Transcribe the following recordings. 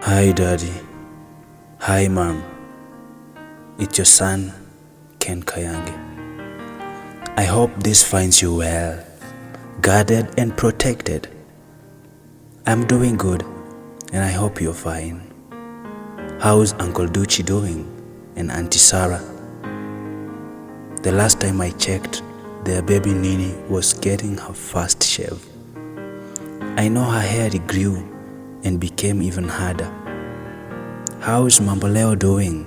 Hi Daddy, hi Mom, it's your son, Ken Kayange. I hope this finds you well, guarded and protected. I'm doing good and I hope you're fine. How's Uncle Ducci doing and Auntie Sarah? The last time I checked, their baby Nini was getting her first shave. I know her hair grew and became even harder. How's Mamboleo doing?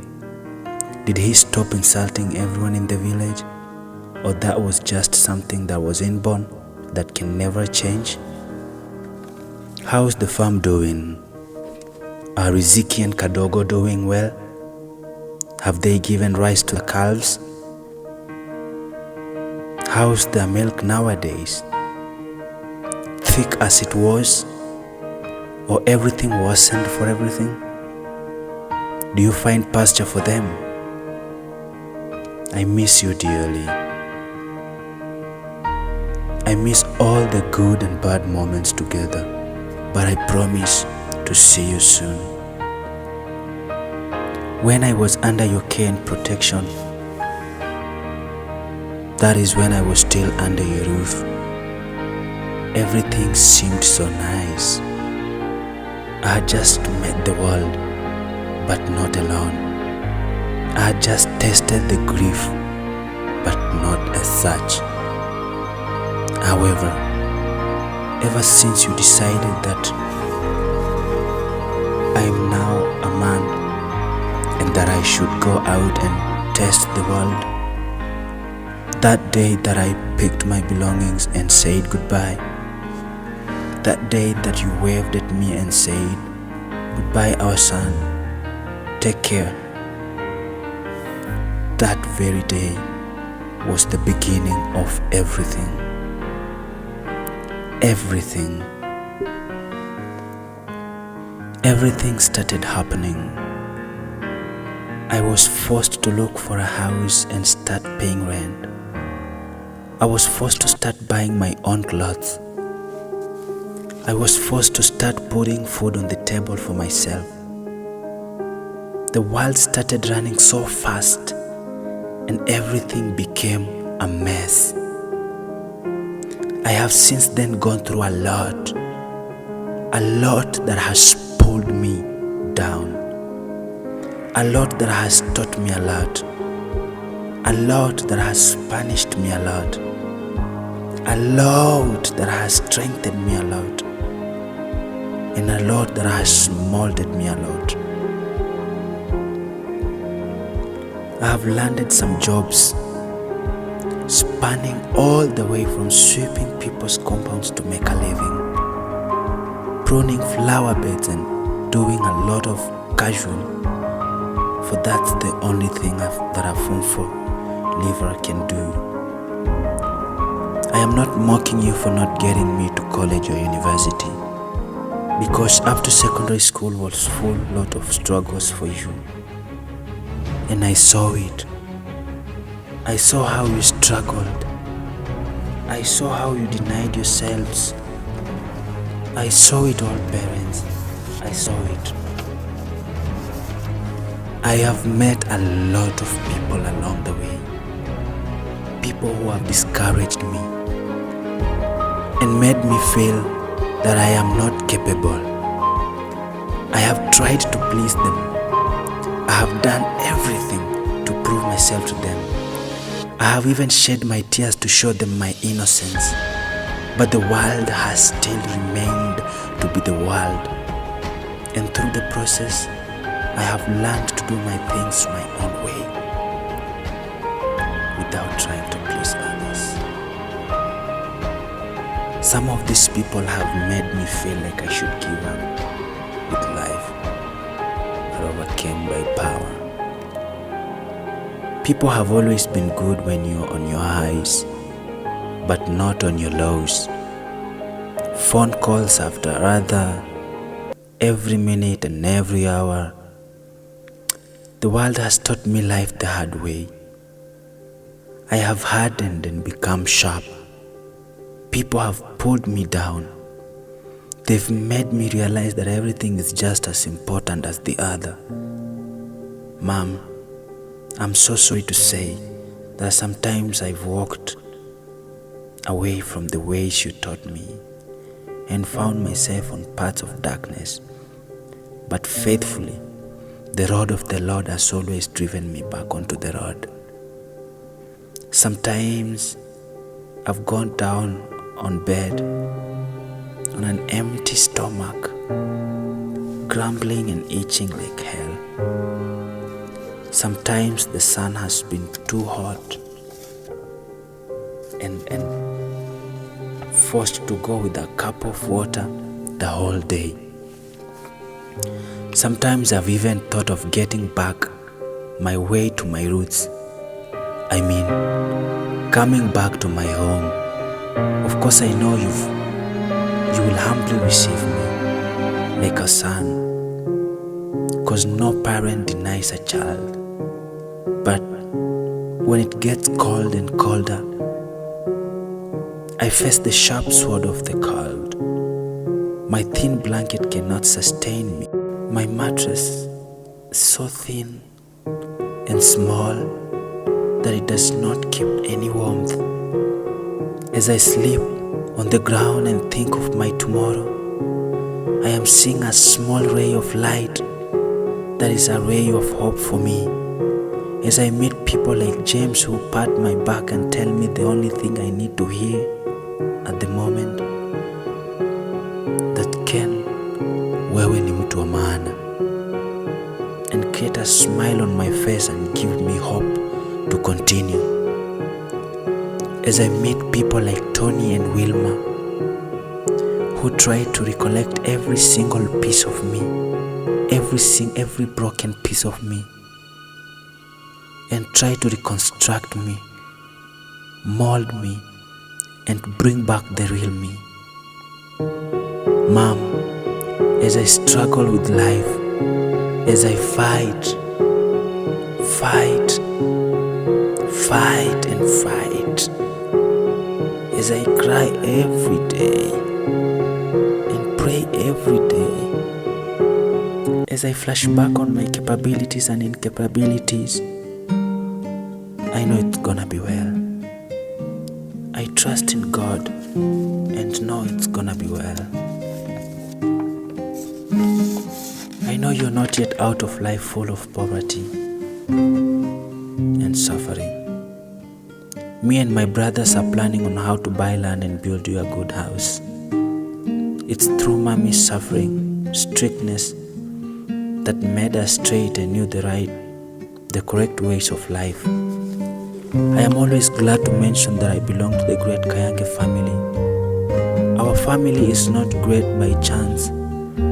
Did he stop insulting everyone in the village? Or that was just something that was inborn that can never change? How's the farm doing? Are Riziki and Kadogo doing well? Have they given rise to the calves? How's their milk nowadays? Thick as it was? Or everything worsened for everything? Do you find pasture for them? I miss you dearly. I miss all the good and bad moments together, but I promise to see you soon. When I was under your care and protection, that is when I was still under your roof. Everything seemed so nice. I had just met the world, but not alone. I had just tasted the grief, but not as such. However, ever since you decided that I am now a man and that I should go out and test the world, that day that I picked my belongings and said goodbye, that day that you waved at me and said, "Goodbye, our son, take care," that very day was the beginning of everything. Everything started happening. I was forced to look for a house and start paying rent. I was forced to start buying my own clothes. I was forced to start putting food on the table for myself. The world started running so fast and everything became a mess. I have since then gone through a lot that has pulled me down, a lot that has taught me a lot that has punished me a lot that has strengthened me a lot, and a lot that has molded me a lot. I have landed some jobs spanning all the way from sweeping people's compounds to make a living, pruning flower beds and doing a lot of casual, for that's the only thing that a form for liver can do. I am not mocking you for not getting me to college or university, because up to secondary school was full lot of struggles for you, and I saw it. I saw how you struggled. I saw how you denied yourselves. I saw it all, parents. I saw it. I have met a lot of people along the way. People who have discouraged me and made me feel that I am not capable. I have tried to please them. I have done everything to prove myself to them. I have even shed my tears to show them my innocence. But the world has still remained to be the world. And through the process, I have learned to do my things my own way, without trying to please others. Some of these people have made me feel like I should give up with life, but overcame by power. People have always been good when you're on your highs, but not on your lows. Phone calls after other, every minute and every hour. The world has taught me life the hard way. I have hardened and become sharp. People have pulled me down. They've made me realize that everything is just as important as the other. Mom, I'm so sorry to say that sometimes I've walked away from the ways you taught me and found myself on paths of darkness. But faithfully, the rod of the Lord has always driven me back onto the road. Sometimes I've gone down on bed on an empty stomach, grumbling and itching like hell. Sometimes the sun has been too hot and forced to go with a cup of water the whole day. Sometimes I've even thought of getting back my way to my roots. I mean, coming back to my home. Of course, I know you will humbly receive me like a son, because no parent denies a child. But when it gets cold and colder, I face the sharp sword of the cold. My thin blanket cannot sustain me. My mattress is so thin and small that it does not keep any warmth. As I sleep on the ground and think of my tomorrow, I am seeing a small ray of light that is a ray of hope for me. As I meet people like James who pat my back and tell me the only thing I need to hear at the moment, that Ken, wewe ni mtu wa maana, and create a smile on my face and give me hope to continue. As I meet people like Tony and Wilma who try to recollect every single piece of me, every broken piece of me, and try to reconstruct me, mold me, and bring back the real me. Mom, as I struggle with life, as I fight and fight, as I cry every day and pray every day, as I flash back on my capabilities and incapabilities, I know it's gonna be well. I trust in God and know it's gonna be well. I know you're not yet out of life full of poverty and suffering. Me and my brothers are planning on how to buy land and build you a good house. It's through Mommy's suffering, strictness, that made us straight and knew the correct ways of life. I am always glad to mention that I belong to the great Kayange family. Our family is not great by chance,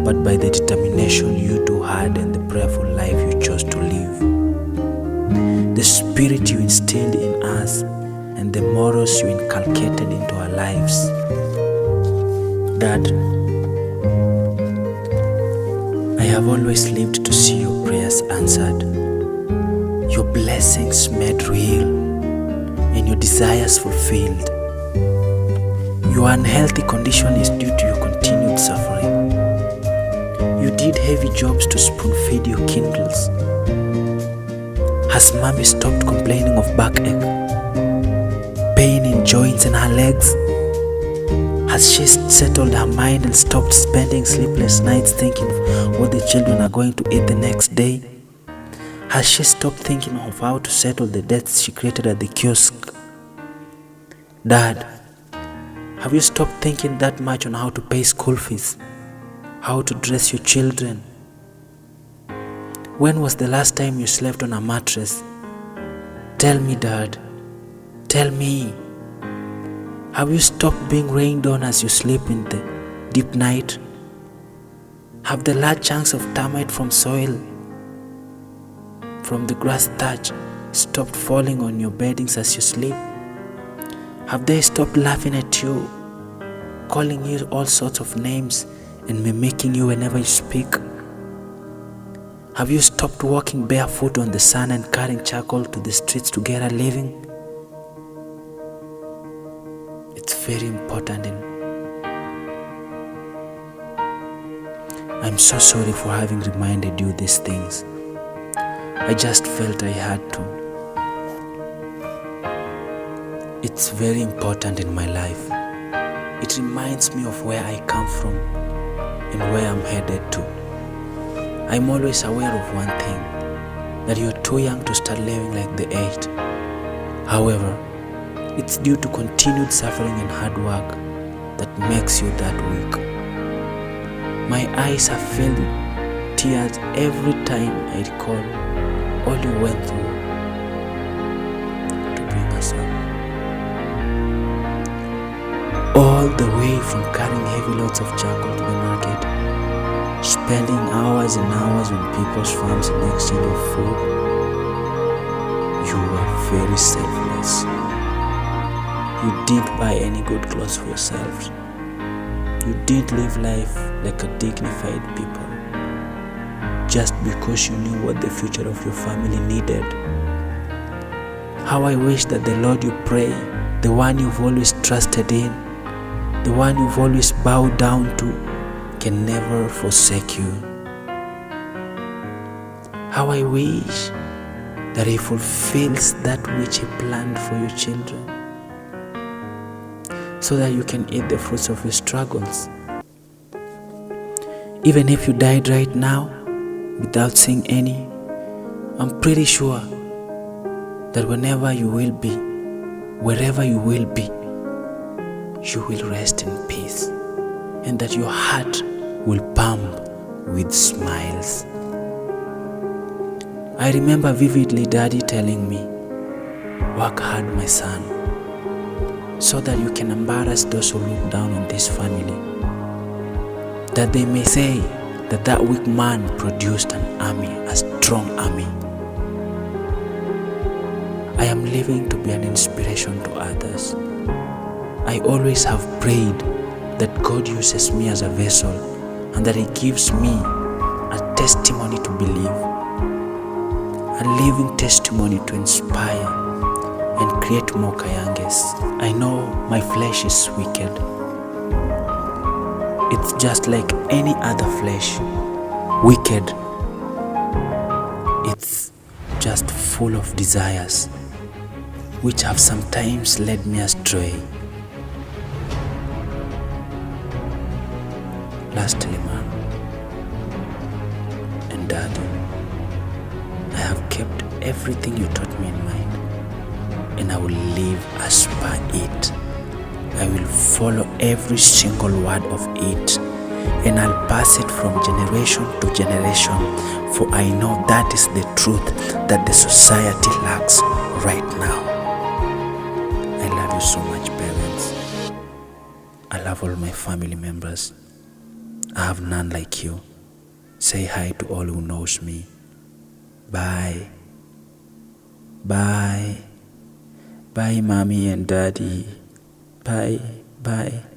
but by the determination you two had and the prayerful life you chose to live. The spirit you instilled in us and the morals you inculcated into our lives. Dad, I have always lived to see your prayers answered, your blessings made real, and your desires fulfilled. Your unhealthy condition is due to your continued suffering. You did heavy jobs to spoon feed your kindles. Has Mommy stopped complaining of backache, pain in joints and her legs? Has she settled her mind and stopped spending sleepless nights thinking of what the children are going to eat the next day? Has she stopped thinking of how to settle the debts she created at the kiosk? Dad, have you stopped thinking that much on how to pay school fees, how to dress your children? When was the last time you slept on a mattress? Tell me, Dad. Tell me. Have you stopped being rained on as you sleep in the deep night? Have the large chunks of termite from soil, from the grass thatch, stopped falling on your beddings as you sleep? Have they stopped laughing at you, calling you all sorts of names and mimicking you whenever you speak? Have you stopped walking barefoot on the sand and carrying charcoal to the streets to get a living? It's very important I'm so sorry for having reminded you these things. I just felt I had to. It's very important in my life. It reminds me of where I come from and where I'm headed to. I'm always aware of one thing, that you're too young to start living like the aged. However, it's due to continued suffering and hard work that makes you that weak. My eyes have filled with tears every time I recall all you went through to bring us up. All the way from carrying heavy loads of charcoal to the market, spending hours and hours on people's farms in exchange of food. You were very selfless. You didn't buy any good clothes for yourselves. You didn't live life like a dignified people, just because you knew what the future of your family needed. How I wish that the Lord you pray, the one you've always trusted in, the one you've always bowed down to, can never forsake you. How I wish that He fulfills that which He planned for your children, so that you can eat the fruits of your struggles. Even if you died right now without seeing any, I'm pretty sure that whenever you will be, wherever you will be, you will rest in peace, and that your heart will pump with smiles. I remember vividly Daddy telling me, "Work hard, my son, so that you can embarrass those who look down on this family, that they may say that that weak man produced an army, a strong army." I am living to be an inspiration to others. I always have prayed that God uses me as a vessel, and that He gives me a testimony to believe, a living testimony to inspire and create more Kayanges. I know my flesh is wicked. It's just like any other flesh, wicked. It's just full of desires, which have sometimes led me astray. Lastly, Mom and Daddy, I have kept everything you taught me in mind, and I will live as per it. I will follow every single word of it, and I'll pass it from generation to generation, for I know that is the truth that the society lacks right now. I love you so much, parents. I love all my family members. I have none like you. Say hi to all who knows me. Bye. Bye. Bye, Mommy and Daddy. Bye. Bye.